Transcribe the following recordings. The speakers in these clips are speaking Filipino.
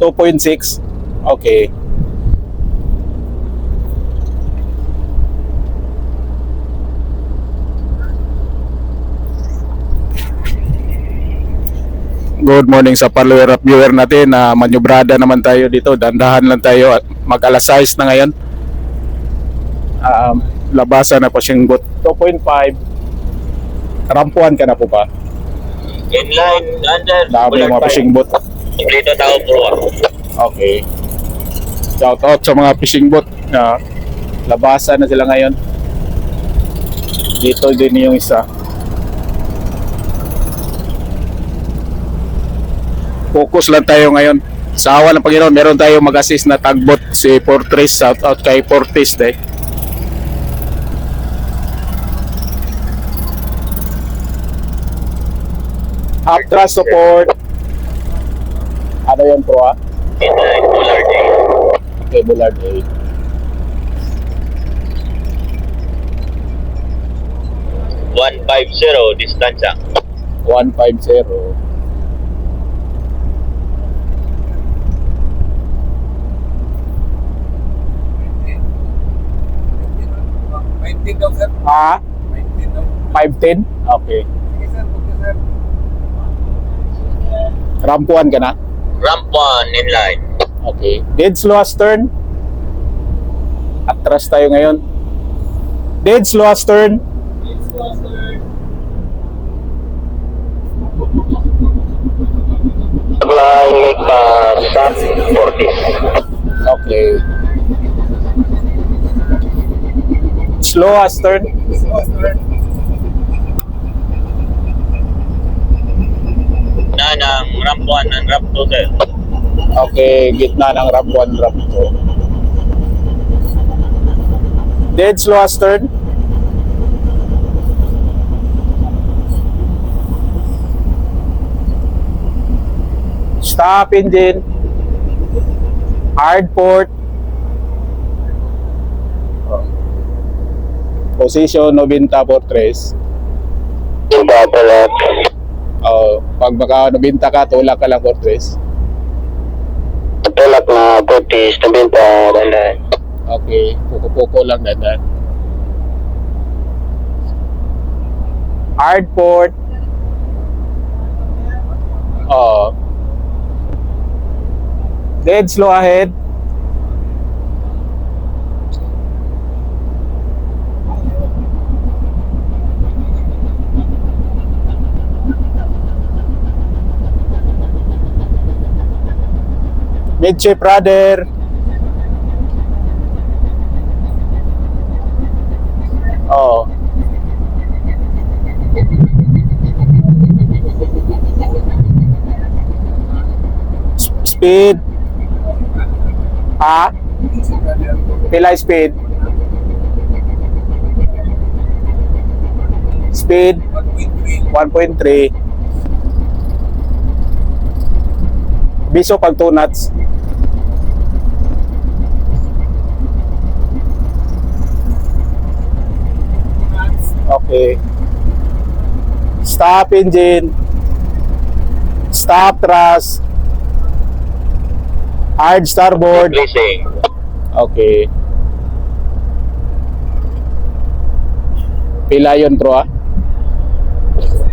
2.6. Okay. Good morning sa follower at viewer natin na manyobrada naman tayo dito. Dandahan lang tayo at mag-alas 6 na ngayon. Labasan na po siyang 2.5. Rampuan ka na po ba? Inline, under. Dami ng mga fishing boat. Dito tao po. Okay. Shout out sa mga fishing boat na labasan na sila ngayon. Dito din yung isa. Focus lang tayo ngayon. Sa awa ng Panginoon, meron tayong mag-assist na tagbot si Fortress. Shout out kay Fortress day. Half thrust support. Ano yun pro ah? Inline, Bullard A. Okay, Bullard A. .150 distansya. 150. Ha? 510? Okay. Rampuan ka na? Ramp 1, inline. Okay. Dead slow astern. Atras tayo ngayon. Dead slow astern. Flying stop 40. Okay. Slow astern. Na ng ramp 1 and ramp 2, sir. Okay, gitna ng ramp 1, ramp 2. Dead slow astern. Stop engine. Hard port. Position 90 Fortress. Pag baka 90 ka, tulak ka lang Fortress. Tulak na 40, 90, dandan. Okay, puko-puko lang dandan. Hard port. Dead slow ahead. Midship rudder. Speed. Ha? Pila speed? Speed 1.3. Biso pag 2 knots. Okay. Stop engine. Stop thrust. Hard starboard. Increasing. Okay. Pila yun bro ah?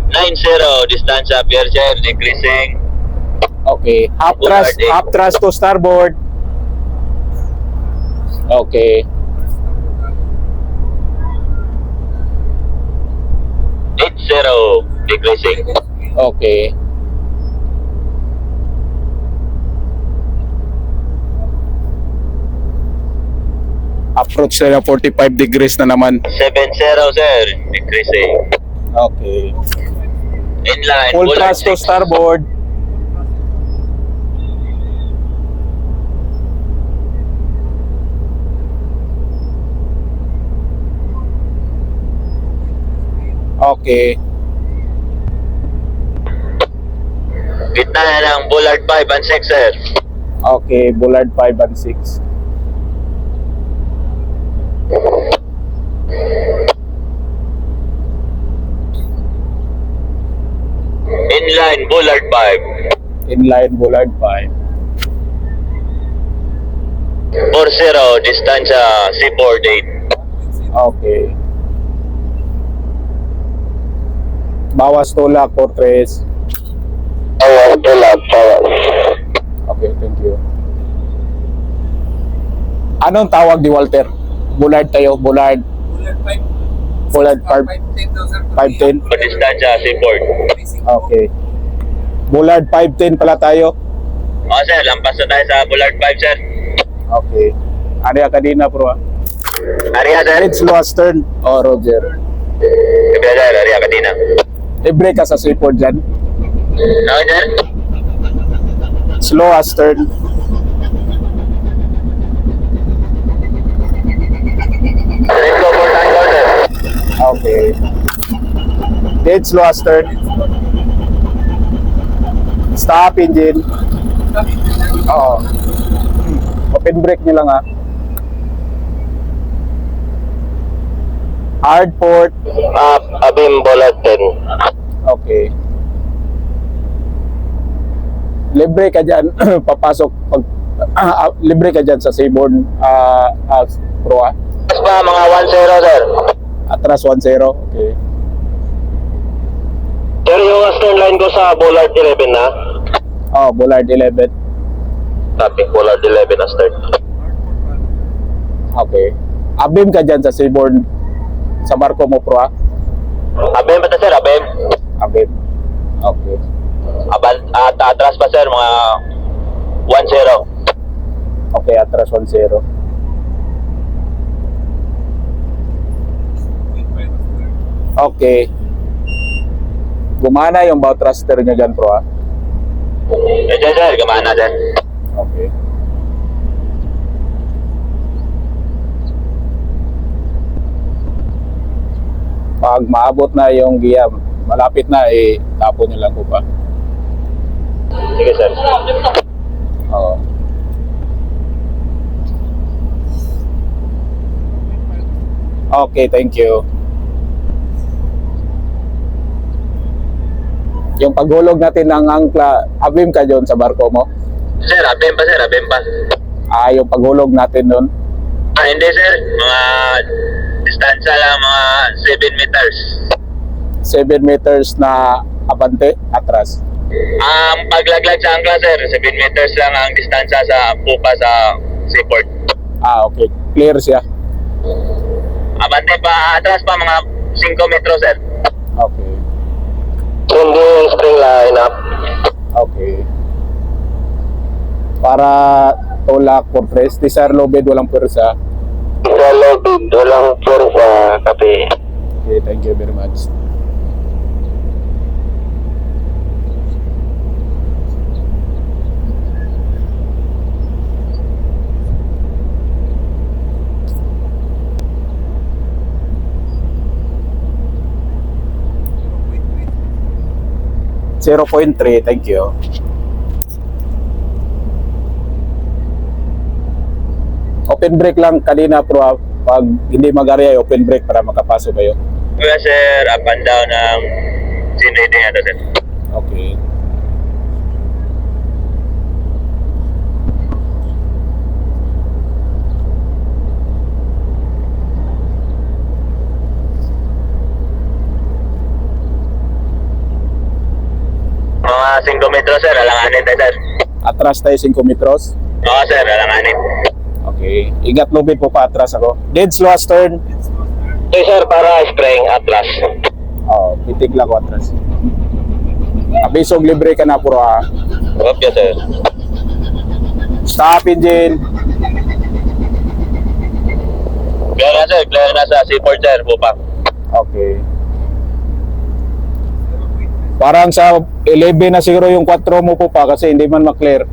90, distansya, Pierre, decreasing. Okay. Half thrust to starboard. Okay. 80, decreasing. Okay. Approach na 45 degrees na naman. 70, sir, decreasing. Okay. Inline, Full Bullard thrust to 6. starboard. Okay. Gitna na ng Bullard 5 and 6, sir. Okay, Bullard 5 and 6. Inline, Bullard 5. Inline Bullard 5. distansya seaport 8. Okay. Bawas tulak, Fortress. Okay, thank you. Anong tawag ni Walter? Bullard tayo, Bullard. Bullard 510. Distansya seaport. Okay. Bullard 510 pala tayo. Oo sir, lampas na tayo sa Bullard 5 sir. Okay. Area kanina bro. Area sir. It's slow astern. Oh, Roger. Kabila sir, area kanina. I-break ka sa seaport dyan. Okay sir. Slow astern. Let's go for tango sir. Okay. Dead slow astern. Stop engine. Oo. Open brake nyo lang ha. Hard port. Abim Bullard 10. Okay. Libre ka dyan. Papasok. Libre ka dyan sa Seaborn Pro ha. Mas pa mga 1-0 sir. Atras 1-0. Okay. Sir, yung stern line ko sa Bullard 11 na. Oh, Bullard 11. Copy, Bullard 11 na stern. Okay. Abim ka dyan sa Seaborn. Sa barko mo Pro ha. Abim ba ito sir? Abim? Abim. Okay. Atras pa sir, mga 1-0. Okay, atras 1-0. Okay. Gumana yung bow thruster nyo dyan, Pro, ha? Diyan sir, gumana sir. Okay. Pag maabot na yung giya, malapit na, tapo nyo lang ko pa. Sige sir. Oo. Okay, thank you. Yung paghulog natin ng angkla, abim ka dyan sa barko mo? Sir, abim pa sir, abim pa. Yung paghulog natin nun? Hindi sir, mga distansya lang, mga 7 meters. 7 meters na abante, atras. Ang paglaglag sa angkla sir, 7 meters lang ang distansya sa pupa sa seaport. Okay. Clear siya. Abante pa, atras pa mga 5 metro sir. Okay. Hindi spring line up. Okay. Para tulak, Fortress, Tisar Lobed, walang pwersa. Sa lobby, walang pursa, kape. Okay, thank you very much. .3, thank you. Open brake lang kanina Pro, pag hindi mag-area open brake para makapasok kayo. Kuya sir, up and down ng scene reading natin sir. Okay. Mga 5 metro sir, alanganin tayo sir. Atras tayo 5 metros. Oo sir, alanganin. Okay. Ingat lubid po pa atras ako. Dead slow astern. Okay sir, para spring atlas. Pitig lang ko atras. Abisog libre ka na Pro ha. Okay sir. Stop engine. Clear na sa seaport sir, pupa. Okay. Parang sa 11 na siguro yung 4 mo po pa kasi hindi man maklear.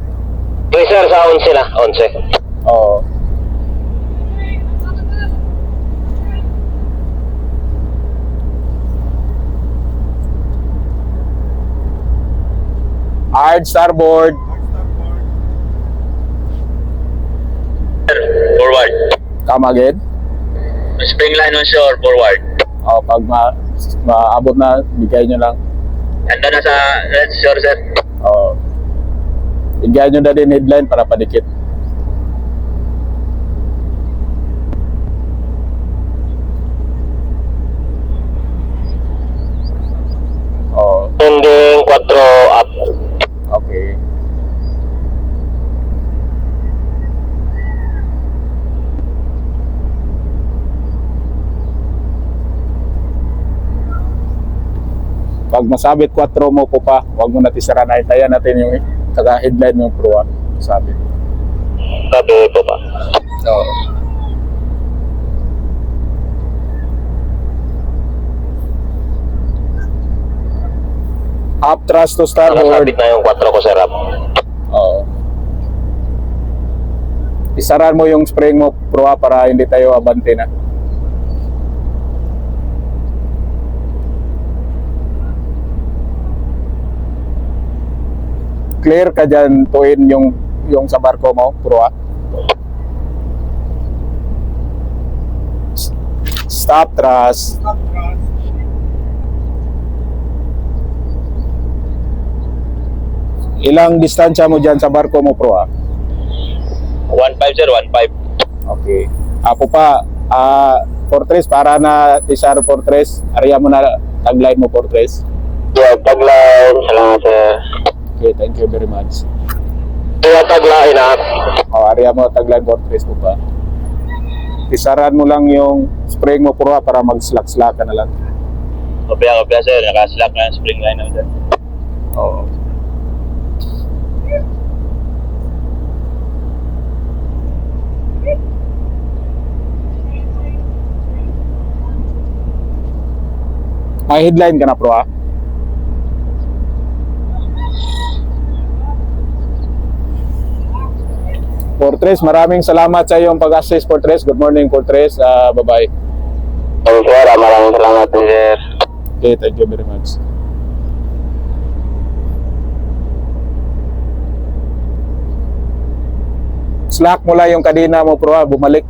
Okay sir, sa 11 na, 11. Oo. Hard starboard. Forward. Come again. Spring line on shore, forward. Pag maabot na, bigay nyo lang. Ando na sa shore sir. Bigay nyo na din headline para padikit. Pag masabit 4 mo po pa, huwag mo natin sara na. Hintayan natin yung taga-headline yung proa. Sabit. Copy po pa. Oo. Up thrust to starboard. Nakasabit na yung 4 ko, sir. Oo. Isaran mo yung spring mo, proa, para hindi tayo abante na. Clear ka dyan, tuin yung sa barko mo, proa. Stop thrust. Ilang distansya mo dyan sa barko mo, proa? 1.5, sir. 1.5. Okay. Apo pa, Fortress, para na Tisar Fortress, area mo na tagline mo, Fortress. Yeah, tagline. Salamat, sir. Okay, thank you very much. Yeah, tagline na. Area mo tagline, Fortress mo pa. Tisaran mo lang yung spring mo, proa, para mag-slack-slack ka na lang. Kopya, sir. Nakaslack na yung spring line naman, sir. Oo. May headline ka na, proa? Fortress, maraming salamat sa iyong pag-assist, Fortress. Good morning, Fortress. Bye-bye. Sir, maraming salamat, sir. Okay, thank you very much. Slack mo lang yung kadena mo, proa. Bumalik.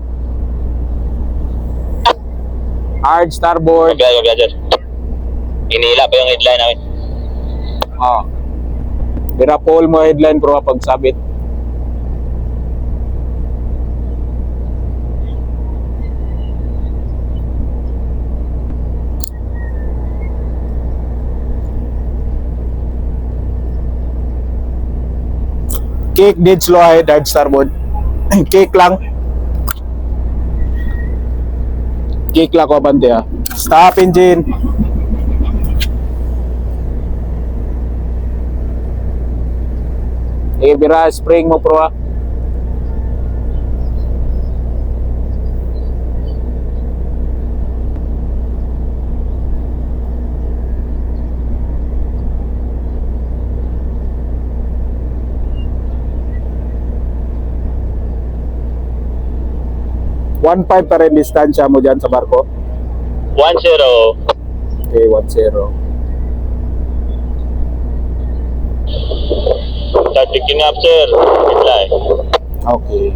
Hard starboard. Kopya, sir. Inila pa yung headline namin. Dirapol mo headline, proa, pag sabit. Kick, dead slow ahead, hard starboard. Kick lang. Kick lang ko, abante, ha. Stop engine. Ibira spring mo, proa. One 1.5 pa rin distansya mo dyan sa barko. 1-0. Okay, 1-0. Start picking up, sir. Headline. Okay.